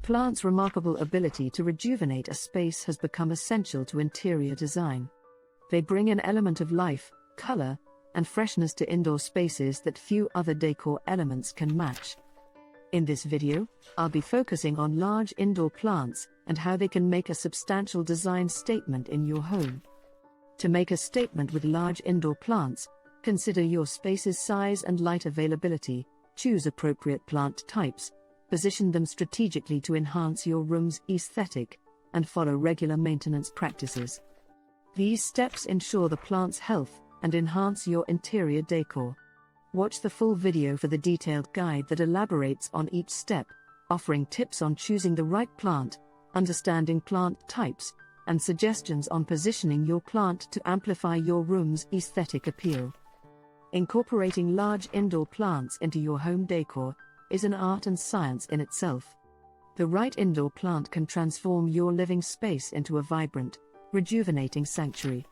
plants' remarkable ability to rejuvenate a space has become essential to interior design. They bring an element of life, color, and freshness to indoor spaces that few other decor elements can match. In this video, I'll be focusing on large indoor plants and how they can make a substantial design statement in your home. To make a statement with large indoor plants, consider your space's size and light availability, choose appropriate plant types, position them strategically to enhance your room's aesthetic, and follow regular maintenance practices. These steps ensure the plant's health and enhance your interior decor. Watch the full video for the detailed guide that elaborates on each step, offering tips on choosing the right plant, understanding plant types, and suggestions on positioning your plant to amplify your room's aesthetic appeal. Incorporating large indoor plants into your home decor is an art and science in itself. The right indoor plant can transform your living space into a vibrant, rejuvenating sanctuary.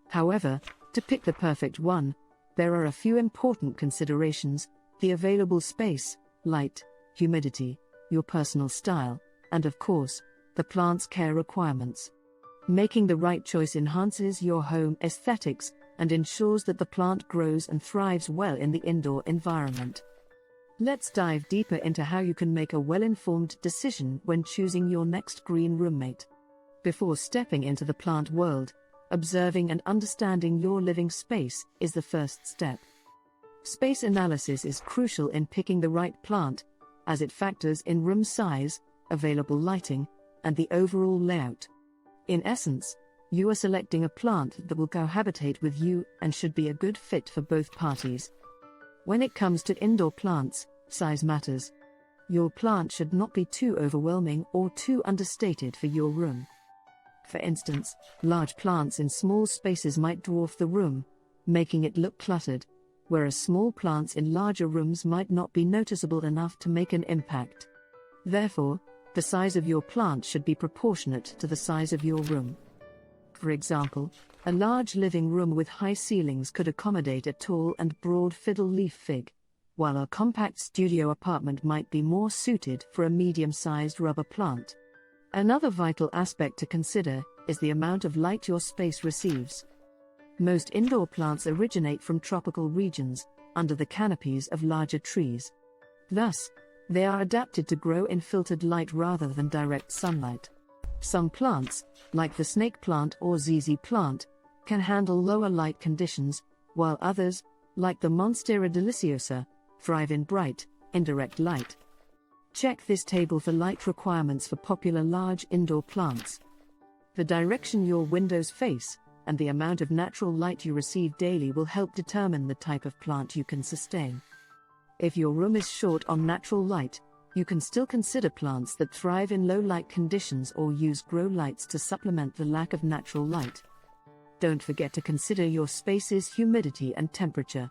However, to pick the perfect one, there are a few important considerations: the available space, light, humidity, your personal style, and of course, the plant's care requirements. Making the right choice enhances your home aesthetics and ensures that the plant grows and thrives well in the indoor environment. Let's dive deeper into how you can make a well-informed decision when choosing your next green roommate. Before stepping into the plant world, observing and understanding your living space is the first step. Space analysis is crucial in picking the right plant, as it factors in room size, available lighting, and the overall layout. In essence, you are selecting a plant that will cohabitate with you and should be a good fit for both parties. When it comes to indoor plants, size matters. Your plant should not be too overwhelming or too understated for your room. For instance, large plants in small spaces might dwarf the room, making it look cluttered, whereas small plants in larger rooms might not be noticeable enough to make an impact. Therefore, the size of your plant should be proportionate to the size of your room. For example, a large living room with high ceilings could accommodate a tall and broad fiddle leaf fig, while a compact studio apartment might be more suited for a medium-sized rubber plant. Another vital aspect to consider is the amount of light your space receives. Most indoor plants originate from tropical regions, under the canopies of larger trees. Thus, they are adapted to grow in filtered light rather than direct sunlight. Some plants, like the snake plant or ZZ plant, can handle lower light conditions, while others, like the Monstera deliciosa, thrive in bright, indirect light. Check this table for light requirements for popular large indoor plants. The direction your windows face, and the amount of natural light you receive daily will help determine the type of plant you can sustain. If your room is short on natural light, you can still consider plants that thrive in low light conditions or use grow lights to supplement the lack of natural light. Don't forget to consider your space's humidity and temperature.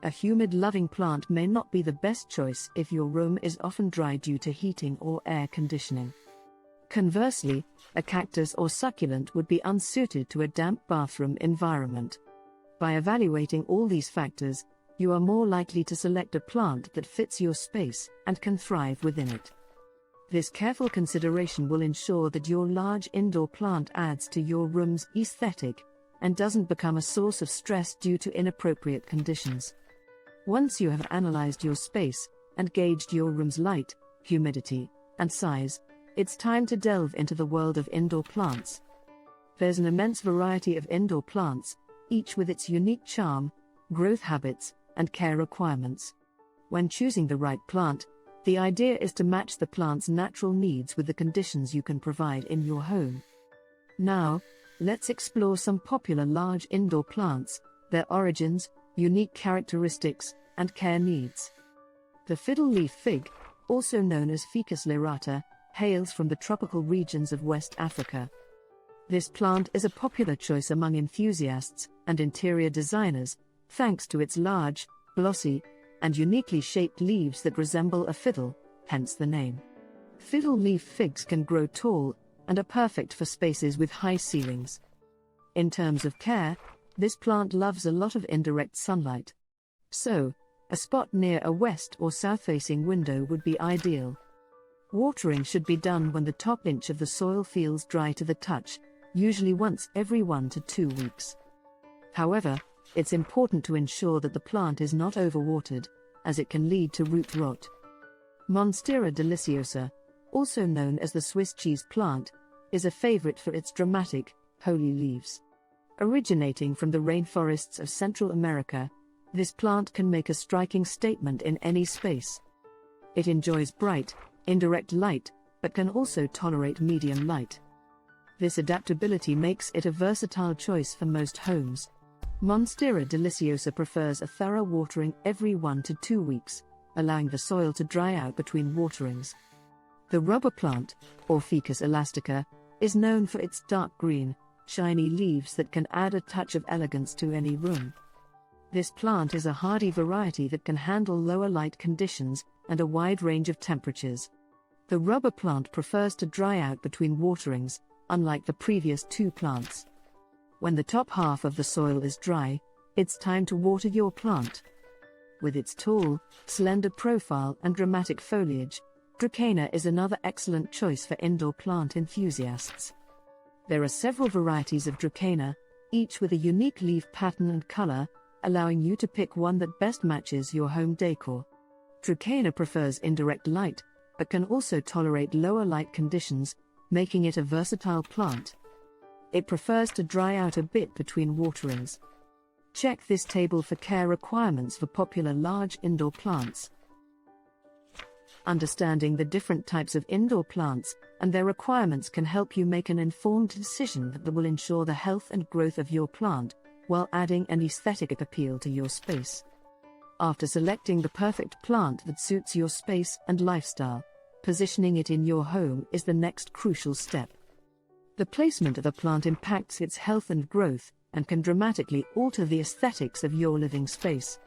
A humid-loving plant may not be the best choice if your room is often dry due to heating or air conditioning. Conversely, a cactus or succulent would be unsuited to a damp bathroom environment. By evaluating all these factors, you are more likely to select a plant that fits your space and can thrive within it. This careful consideration will ensure that your large indoor plant adds to your room's aesthetic and doesn't become a source of stress due to inappropriate conditions. Once you have analyzed your space and gauged your room's light, humidity, and size, it's time to delve into the world of indoor plants. There's an immense variety of indoor plants, each with its unique charm, growth habits, and care requirements. When choosing the right plant, the idea is to match the plant's natural needs with the conditions you can provide in your home. Now, let's explore some popular large indoor plants, their origins, unique characteristics, and care needs. The fiddle leaf fig, also known as Ficus lyrata, hails from the tropical regions of West Africa. This plant is a popular choice among enthusiasts and interior designers, thanks to its large, glossy, and uniquely shaped leaves that resemble a fiddle, hence the name. Fiddle leaf figs can grow tall and are perfect for spaces with high ceilings. In terms of care, this plant loves a lot of indirect sunlight. So, a spot near a west or south-facing window would be ideal. Watering should be done when the top inch of the soil feels dry to the touch, usually once every 1 to 2 weeks. However, it's important to ensure that the plant is not overwatered, as it can lead to root rot. Monstera deliciosa, also known as the Swiss cheese plant, is a favorite for its dramatic, holy leaves. Originating from the rainforests of Central America, this plant can make a striking statement in any space. It enjoys bright, indirect light, but can also tolerate medium light. This adaptability makes it a versatile choice for most homes. Monstera deliciosa prefers a thorough watering every 1 to 2 weeks, allowing the soil to dry out between waterings. The rubber plant, or Ficus elastica, is known for its dark green, shiny leaves that can add a touch of elegance to any room. This plant is a hardy variety that can handle lower light conditions and a wide range of temperatures. The rubber plant prefers to dry out between waterings, unlike the previous 2 plants. When the top half of the soil is dry, it's time to water your plant. With its tall, slender profile and dramatic foliage, Dracaena is another excellent choice for indoor plant enthusiasts. There are several varieties of Dracaena, each with a unique leaf pattern and color, allowing you to pick one that best matches your home decor. Dracaena prefers indirect light, but can also tolerate lower light conditions, making it a versatile plant. It prefers to dry out a bit between waterings. Check this table for care requirements for popular large indoor plants. Understanding the different types of indoor plants and their requirements can help you make an informed decision that will ensure the health and growth of your plant, while adding an aesthetic appeal to your space. After selecting the perfect plant that suits your space and lifestyle, positioning it in your home is the next crucial step. The placement of a plant impacts its health and growth, and can dramatically alter the aesthetics of your living space.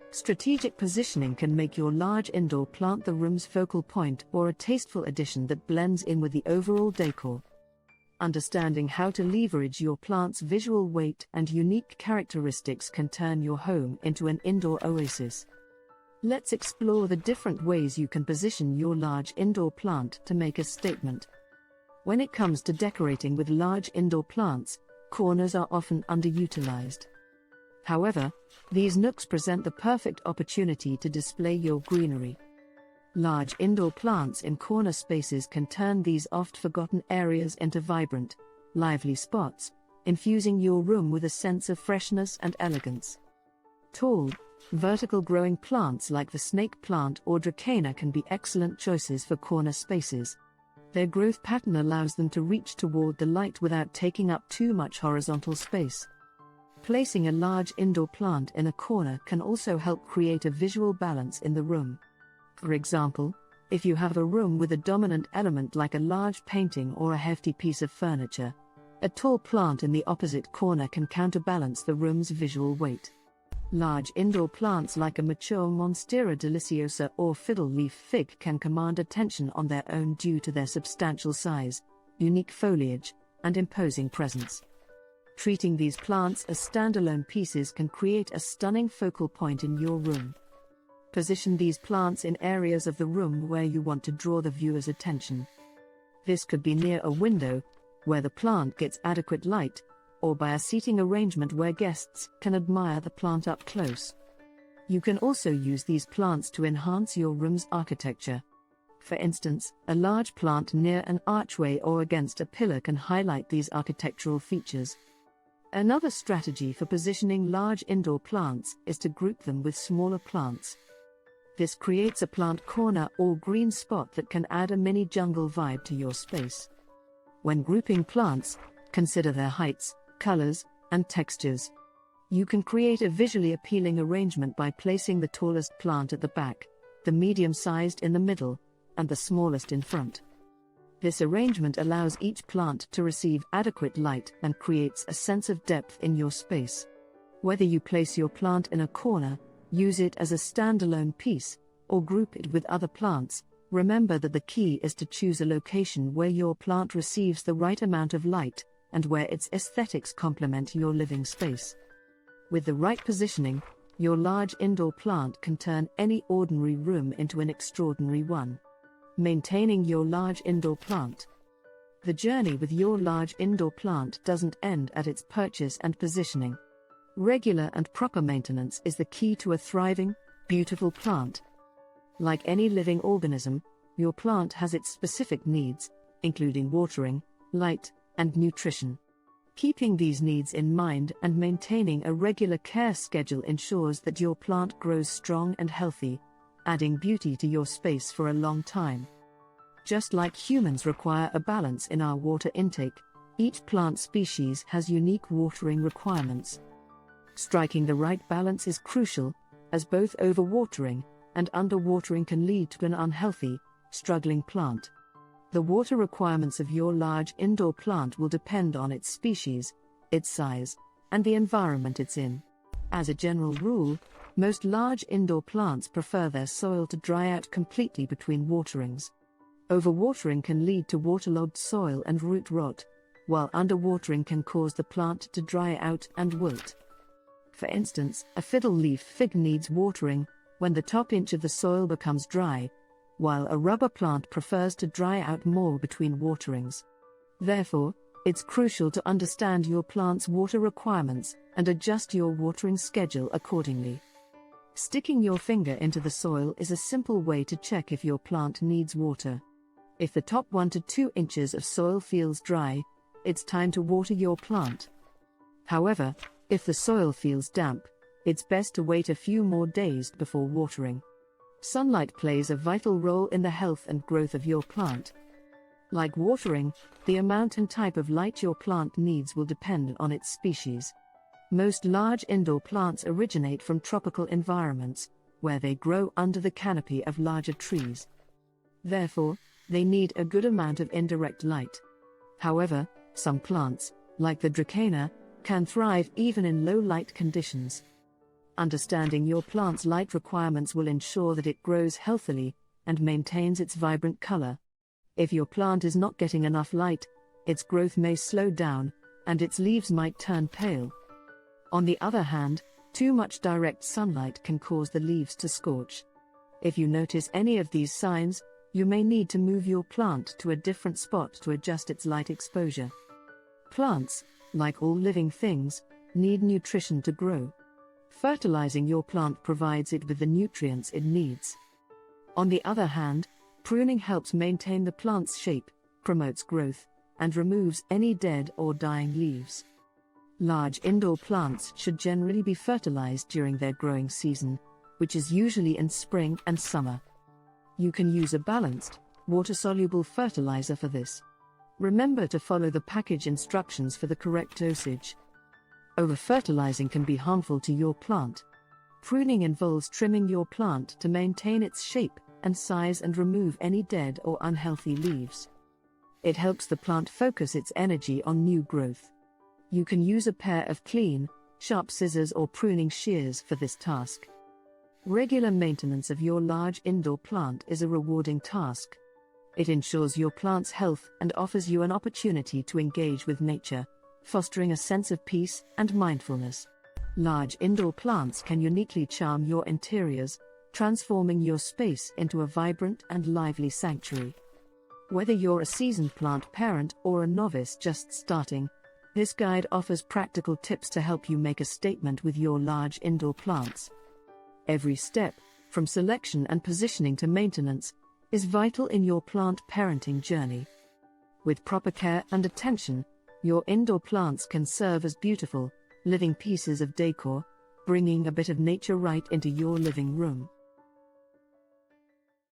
Strategic positioning can make your large indoor plant the room's focal point or a tasteful addition that blends in with the overall decor. Understanding how to leverage your plant's visual weight and unique characteristics can turn your home into an indoor oasis. Let's explore the different ways you can position your large indoor plant to make a statement. When it comes to decorating with large indoor plants, corners are often underutilized. However, these nooks present the perfect opportunity to display your greenery. Large indoor plants in corner spaces can turn these oft-forgotten areas into vibrant, lively spots, infusing your room with a sense of freshness and elegance. Tall, vertical growing plants like the snake plant or Dracaena can be excellent choices for corner spaces. Their growth pattern allows them to reach toward the light without taking up too much horizontal space. Placing a large indoor plant in a corner can also help create a visual balance in the room. For example, if you have a room with a dominant element like a large painting or a hefty piece of furniture, a tall plant in the opposite corner can counterbalance the room's visual weight. Large indoor plants like a mature Monstera deliciosa or fiddle leaf fig can command attention on their own due to their substantial size, unique foliage, and imposing presence. Treating these plants as standalone pieces can create a stunning focal point in your room. Position these plants in areas of the room where you want to draw the viewer's attention. This could be near a window, where the plant gets adequate light, or by a seating arrangement where guests can admire the plant up close. You can also use these plants to enhance your room's architecture. For instance, a large plant near an archway or against a pillar can highlight these architectural features. Another strategy for positioning large indoor plants is to group them with smaller plants. This creates a plant corner or green spot that can add a mini jungle vibe to your space. When grouping plants, consider their heights, colors, and textures. You can create a visually appealing arrangement by placing the tallest plant at the back, the medium-sized in the middle, and the smallest in front. This arrangement allows each plant to receive adequate light and creates a sense of depth in your space. Whether you place your plant in a corner, use it as a standalone piece, or group it with other plants, remember that the key is to choose a location where your plant receives the right amount of light, and where its aesthetics complement your living space. With the right positioning, your large indoor plant can turn any ordinary room into an extraordinary one. Maintaining your large indoor plant. The journey with your large indoor plant doesn't end at its purchase and positioning. Regular and proper maintenance is the key to a thriving, beautiful plant. Like any living organism, your plant has its specific needs, including watering, light, and nutrition. Keeping these needs in mind and maintaining a regular care schedule ensures that your plant grows strong and healthy, adding beauty to your space for a long time. Just like humans require a balance in our water intake, each plant species has unique watering requirements. Striking the right balance is crucial, as both overwatering and underwatering can lead to an unhealthy, struggling plant. The water requirements of your large indoor plant will depend on its species, its size, and the environment it's in. As a general rule, most large indoor plants prefer their soil to dry out completely between waterings. Overwatering can lead to waterlogged soil and root rot, while underwatering can cause the plant to dry out and wilt. For instance, a fiddle leaf fig needs watering when the top inch of the soil becomes dry, while a rubber plant prefers to dry out more between waterings. Therefore, it's crucial to understand your plant's water requirements and adjust your watering schedule accordingly. Sticking your finger into the soil is a simple way to check if your plant needs water. If the top 1 to 2 inches of soil feels dry, it's time to water your plant. However, if the soil feels damp, it's best to wait a few more days before watering. Sunlight plays a vital role in the health and growth of your plant. Like watering, the amount and type of light your plant needs will depend on its species. Most large indoor plants originate from tropical environments, where they grow under the canopy of larger trees. Therefore, they need a good amount of indirect light. However, some plants, like the dracena, can thrive even in low light conditions. Understanding your plant's light requirements will ensure that it grows healthily and maintains its vibrant color. If your plant is not getting enough light, its growth may slow down, and its leaves might turn pale. On the other hand, too much direct sunlight can cause the leaves to scorch. If you notice any of these signs, you may need to move your plant to a different spot to adjust its light exposure. Plants, like all living things, need nutrition to grow. Fertilizing your plant provides it with the nutrients it needs. On the other hand, pruning helps maintain the plant's shape, promotes growth, and removes any dead or dying leaves. Large indoor plants should generally be fertilized during their growing season, which is usually in spring and summer. You can use a balanced, water-soluble fertilizer for this. Remember to follow the package instructions for the correct dosage. Over-fertilizing can be harmful to your plant. Pruning involves trimming your plant to maintain its shape and size and remove any dead or unhealthy leaves. It helps the plant focus its energy on new growth. You can use a pair of clean, sharp scissors or pruning shears for this task. Regular maintenance of your large indoor plant is a rewarding task. It ensures your plant's health and offers you an opportunity to engage with nature, fostering a sense of peace and mindfulness. Large indoor plants can uniquely charm your interiors, transforming your space into a vibrant and lively sanctuary. Whether you're a seasoned plant parent or a novice just starting, this guide offers practical tips to help you make a statement with your large indoor plants. Every step, from selection and positioning to maintenance, is vital in your plant parenting journey. With proper care and attention, your indoor plants can serve as beautiful, living pieces of decor, bringing a bit of nature right into your living room.